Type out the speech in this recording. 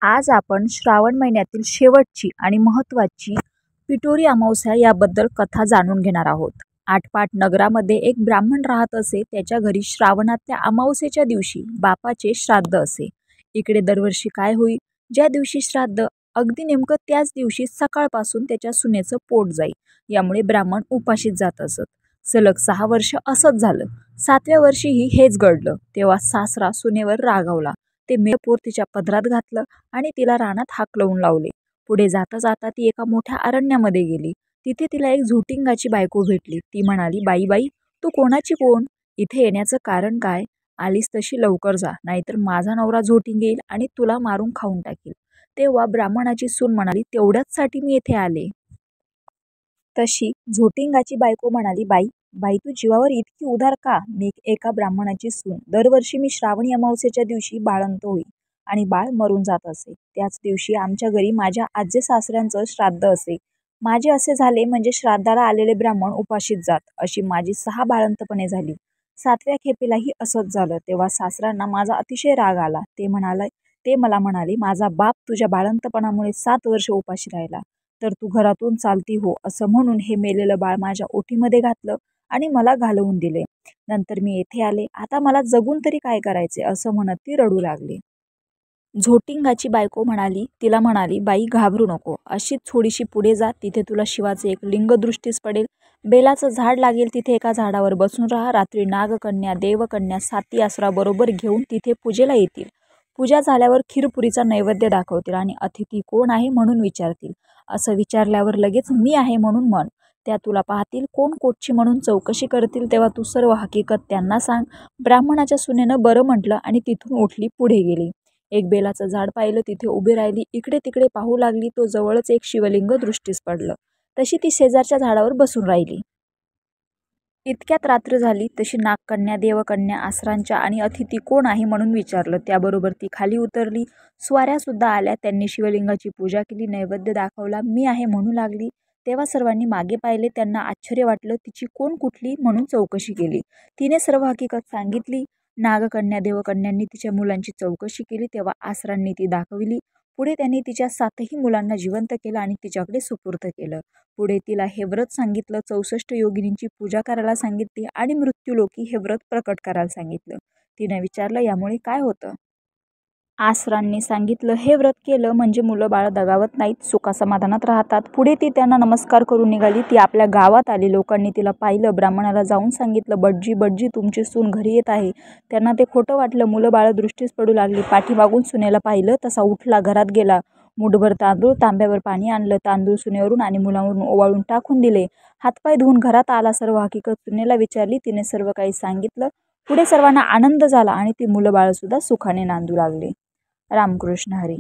आज आपण श्रावण महिन्यातील शेवटची आणि महत्त्वाची पिठोरी अमावस्या याबद्दल कथा जाणून घेणार आहोत. आटपाट नगरामध्ये एक ब्राह्मण राहत असे. त्याच्या घरी श्रावणातल्या अमावस्येच्या दिवशी बापाचे श्राद्ध असे. इकडे दरवर्षी काय होई, ज्या दिवशी श्राद्ध अगदी नेमकं त्याच दिवशी सकाळपासून त्याच्या सुनेचं पोट जाई. यामुळे ब्राह्मण उपाशीच जात असत. सलग 6 वर्ष असंच झालं. 7व्या वर्षीही हेच घडलं. तेव्हा सासरा सुनेवर रागावला. ते मेळपोर तिच्या पदरात घातलं आणि तिला रानात हाकलवून लावले. पुढे जाता जाता ती एका मोठ्या अरण्यामध्ये गेली. तिथे तिला एक झोटिंगाची बायको भेटली. ती म्हणाली, बाई बाई, तू कोणाची कोण? इथे येण्याचं कारण काय? आलीस तशी लवकर जा, नाहीतर माझा नवरा झोटिंग येईल आणि तुला मारून खाऊन टाकील. तेव्हा ब्राह्मणाची सून म्हणाली, तेवढ्याचसाठी मी येथे आले. तशी झोटिंगाची बायको म्हणाली, बाई बाई, तू जीवावर इतकी उदार का? मी एका ब्राह्मणाची सून. दरवर्षी मी श्रावणी अमावस्येच्या दिवशी बाळंत होई आणि बाळ मरून जात असे. त्याच दिवशी आमच्या घरी माझ्या आजे सासऱ्यांचं श्राद्ध असे. माझे असे झाले म्हणजे श्राद्धाला आलेले ब्राह्मण उपाशीच जात. अशी माझी 6 बाळंतपणे झाली. 7व्या खेपेलाही असंच झालं. तेव्हा सासऱ्यांना माझा अतिशय राग आला. ते मला म्हणाले, माझा बाप तुझ्या बाळंतपणामुळे 7 वर्ष उपाशी राहिला, तर तू घरातून चालती हो. असं म्हणून हे मेलेलं बाळ माझ्या ओठीमध्ये घातलं आणि मला घालवून दिले. नंतर मी येथे आले. आता मला जगून तरी काय करायचे, असं म्हणत ती रडू लागली. झोटिंगाची बायको तिला म्हणाली, बाई घाबरू नको. अशीच थोडीशी पुढे जा. तिथे तुला शिवाचं एक लिंग दृष्टीस पडेल. बेलाचं झाड लागेल. तिथे एका झाडावर बसून राहा. रात्री नागकन्या, देवकन्या, 7 आसरा बरोबर घेऊन तिथे पूजेला येतील. पूजा झाल्यावर खीरपुरीचा नैवेद्य दाखवतील आणि अतिथी कोण आहे म्हणून विचारतील. असं विचारल्यावर लगेच मी आहे म्हणून म्हण. त्या तुला पाहतील. कोण कोटची म्हणून चौकशी करतील. तेव्हा तू सर्व हकीकत त्यांना सांग. ब्राह्मणाच्या सुनेनं बरं म्हटलं आणि तिथून उठली, पुढे गेली. एक बेलाचं झाड पाहिलं. तिथे उभी राहिली. इकडे तिकडे पाहू लागली. तो जवळच एक शिवलिंग दृष्टीस पडलं. तशी ती शेजारच्या झाडावर बसून राहिली. इतक्यात रात्र झाली. तशी नागकन्या, देवकन्या, आसरांच्या आणि अतिथी कोण आहे म्हणून विचारलं. त्याबरोबर ती खाली उतरली. स्वाऱ्यासुद्धा आल्या. त्यांनी शिवलिंगाची पूजा केली, नैवेद्य दाखवला. मी आहे म्हणू लागली. तेव्हा सर्वांनी मागे पाहिले. त्यांना आश्चर्य वाटलं. तिची कोण कुठली म्हणून चौकशी केली. तिने सर्व हकीकत सांगितली. नागकन्या, देवकन्यांनी तिच्या मुलांची चौकशी केली. तेव्हा आसरांनी ती दाखविली. पुढे त्यांनी तिच्या 7ही मुलांना जिवंत केलं आणि तिच्याकडे सुपूर्त केलं. पुढे तिला हे व्रत सांगितलं. 64 योगिनींची पूजा करायला सांगितली आणि मृत्यूलोकी हे व्रत प्रकट करायला सांगितलं. तिने विचारलं, यामुळे काय होतं? आसरांनी सांगितलं, हे व्रत केलं म्हणजे मुलं बाळ दगावत नाहीत, सुखासमाधानात राहतात. पुढे ती त्यांना नमस्कार करून निघाली. ती आपल्या गावात आली. लोकांनी तिला पाहिलं. ब्राह्मणाला जाऊन सांगितलं, बटजी बटजी, तुमची सून घरी येत आहे. त्यांना ते खोटं वाटलं. मुलं बाळ दृष्टीस पडू लागली. पाठीमागून सुनेला पाहिलं. तसा उठला, घरात गेला. मुठभर तांदूळ, तांब्यावर पाणी आणलं. तांदूळ सुनेवरून आणि मुलावरून ओवाळून टाकून दिले. हातपाय धुवून घरात आला. सर्व हकीकत सुनेला विचारली. तिने सर्व काही सांगितलं. पुढे सर्वांना आनंद झाला आणि ती मुलं बाळ सुद्धा सुखाने नांदू लागले. रामकृष्ण हरी.